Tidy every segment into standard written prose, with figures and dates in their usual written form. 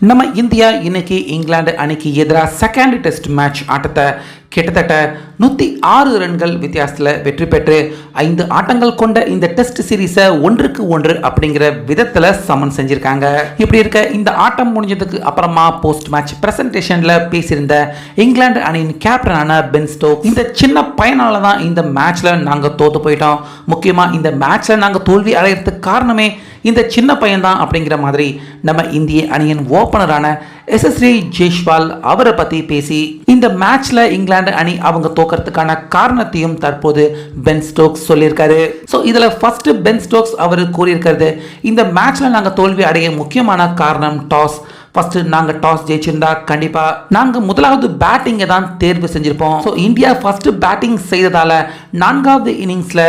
நம்ம இந்தியா இன்னைக்கு இங்கிலாந்து அணிக்கு எதிராக செகண்ட் டெஸ்ட் மேட்ச் ஆட்டத்தை கிட்டத்தட்ட 106 ரன்கள் வித்தியாசத்தில் வெற்றி பெற்று 5 ஆட்டங்கள் கொண்ட இந்த டெஸ்ட் சீரீஸை 1-1 அப்படிங்கிற விதத்தில் சமன் செஞ்சிருக்காங்க. இப்படி இருக்க இந்த ஆட்டம் முடிஞ்சதுக்கு அப்புறமா போஸ்ட் மேட்ச் பிரசன்டேஷன்ல பேசியிருந்த இங்கிலாந்து அணியின் கேப்டனான பென் ஸ்டோக்ஸ், இந்த சின்ன பையனால தான் இந்த மேட்ச்ல நாங்க தோத்து போயிட்டோம், முக்கியமா இந்த மேட்ச்ல நாங்க தோல்வி அடைகிறதுக்கு காரணமே இந்த சின்ன பையன் தான் அப்படிங்கிற மாதிரி நம்ம இந்திய அணியின் ஓபனரான எஸ்எஸ்வி ஜெய்ஸ்வால் அவரை பத்தி பேசி இந்த மேட்ச்ல இங்கிலாந்து அணி அவங்க தோக்கிறதுக்கான காரணத்தையும் தற்போது பென் ஸ்டோக்ஸ் சொல்லியிருக்காரு. ஸோ இதுல ஃபர்ஸ்ட் பென் ஸ்டோக்ஸ் அவர் கூறியிருக்கிறது, இந்த மேட்ச்ல நாங்க தோல்வி அடைய முக்கியமான காரணம் டாஸ். ஃபர்ஸ்ட் நாங்க டாஸ் ஜெயிச்சிருந்தா கண்டிப்பா நாங்க முதலாவது பேட்டிங்கை தான் தேர்வு செஞ்சிருப்போம். ஸோ இந்தியா ஃபர்ஸ்ட் பேட்டிங் செய்ததால 4வது இன்னிங்ஸ்ல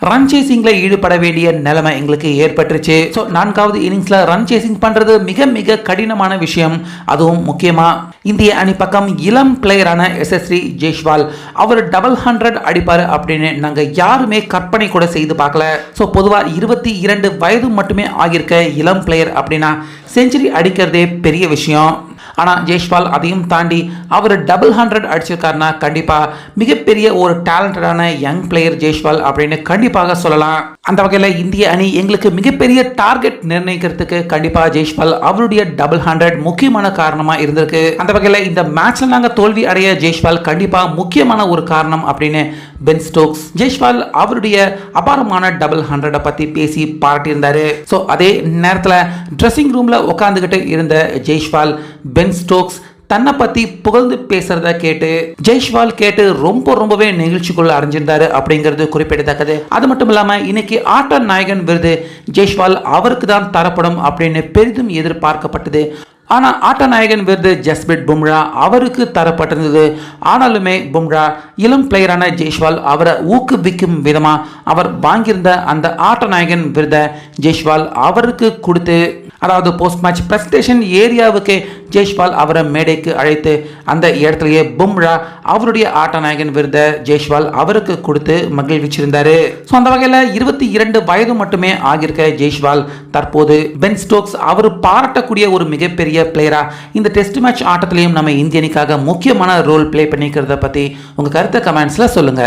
ரன் சேசிங்ல ஈடுபட வேண்டிய நிலைமை எங்களுக்கு ஏற்பட்டுருச்சு. ஸோ 4வது இன்னிங்ஸ்ல ரன் சேசிங் பண்றது மிக மிக கடினமான விஷயம். அதுவும் முக்கியமா இந்திய அணி பக்கம் இளம் பிளேயரான எஸ்எஸ்வி ஜெய்ஸ்வால் அவர் 100 அடிப்பாரு அப்படின்னு நாங்க யாருமே கற்பனை கூட செய்து பார்க்கல. ஸோ பொதுவாக 22 வயது மட்டுமே ஆகியிருக்க இளம் பிளேயர் அப்படின்னா செஞ்சுரி அடிக்கிறதே பெரிய விஷயம். ஆனால் ஜெய்ஸ்வால் அதையும் தாண்டி அவர் 100 அடிச்சிருக்காருன்னா கண்டிப்பாக மிகப்பெரிய ஒரு டேலண்டடான யங் பிளேயர் ஜெய்ஸ்வால் அப்படின்னு கண்டிப்பாக சொல்லலாம். அந்த வகையில் இந்திய அணி எங்களுக்கு மிகப்பெரிய டார்கெட் நிர்ணயிக்கிறதுக்கு கண்டிப்பாக ஜெய்ஸ்வால் அவருடைய 100 முக்கியமான காரணமாக இருந்திருக்கு. அந்த வகையில் இந்த மேட்ச்ல நாங்கள் தோல்வி அடைய ஜெய்ஸ்வால் கண்டிப்பாக முக்கியமான ஒரு காரணம் அப்படின்னு பென் ஸ்டோக்ஸ் ஜெய்ஸ்வால் அவருடைய அபாரமான 100 பற்றி பேசி பாராட்டியிருந்தாரு. ஸோ அதே நேரத்தில் ட்ரெஸ்ஸிங் ரூமில் உட்காந்துக்கிட்டு இருந்த ஜெய்ஸ்வால் பென் ஸ்டோக்ஸ் தன்னை பத்தி புகழ்ந்து பேசுறத கேட்டு ஜெய்ஸ்வால் ரொம்பவே நெகிழ்ச்சிக்குள்ள அடைஞ்சிருந்தாரு அப்படிங்கிறது குறிப்பிடத்தக்கது. அது மட்டும் இல்லாம இன்னைக்கு ஆட்ட நாயகன் விருது ஜெய்ஸ்வால் அவருக்கு தான் தரப்படும் அப்படின்னு பெரிதும் எதிர்பார்க்கப்பட்டது. ஆனால் ஆட்ட நாயகன் விருது ஜஸ்பிரிட் பும்ரா அவருக்கு தரப்பட்டிருந்தது. ஆனாலுமே பும்ரா இளம் பிளேயரான ஜெய்ஸ்வால் அவரை ஊக்குவிக்கும் விதமாக அவர் வாங்கியிருந்த அந்த ஆட்ட நாயகன் விருதை ஜெய்ஸ்வால் அவருக்கு கொடுத்து, அதாவது போஸ்ட் மேட்ச் பிரசன்டேஷன் ஏரியாவுக்கு ஜெய்ஸ்வால் அவரை மேடைக்கு அழைத்து அந்த இடத்துலயே பும்ரா அவருடைய ஆட்ட நாயகன் விருதை ஜெய்ஸ்வால் அவருக்கு கொடுத்து மகிழ்விச்சிருந்தாரு. ஸோ அந்த வகையில் 22 வயது மட்டுமே ஆகியிருக்க ஜெய்ஸ்வால் தற்போது பென் ஸ்டோக்ஸ் அவர் பாராட்டக்கூடிய ஒரு மிகப்பெரிய பிளேயரா இந்த டெஸ்ட் மேட்ச் ஆட்டத்திலையும் நம்ம இந்திய அணிக்காக முக்கியமான ரோல் பிளே பண்ணிக்கிறத பத்தி உங்க கருத்தை கமெண்ட்ஸ்ல சொல்லுங்க.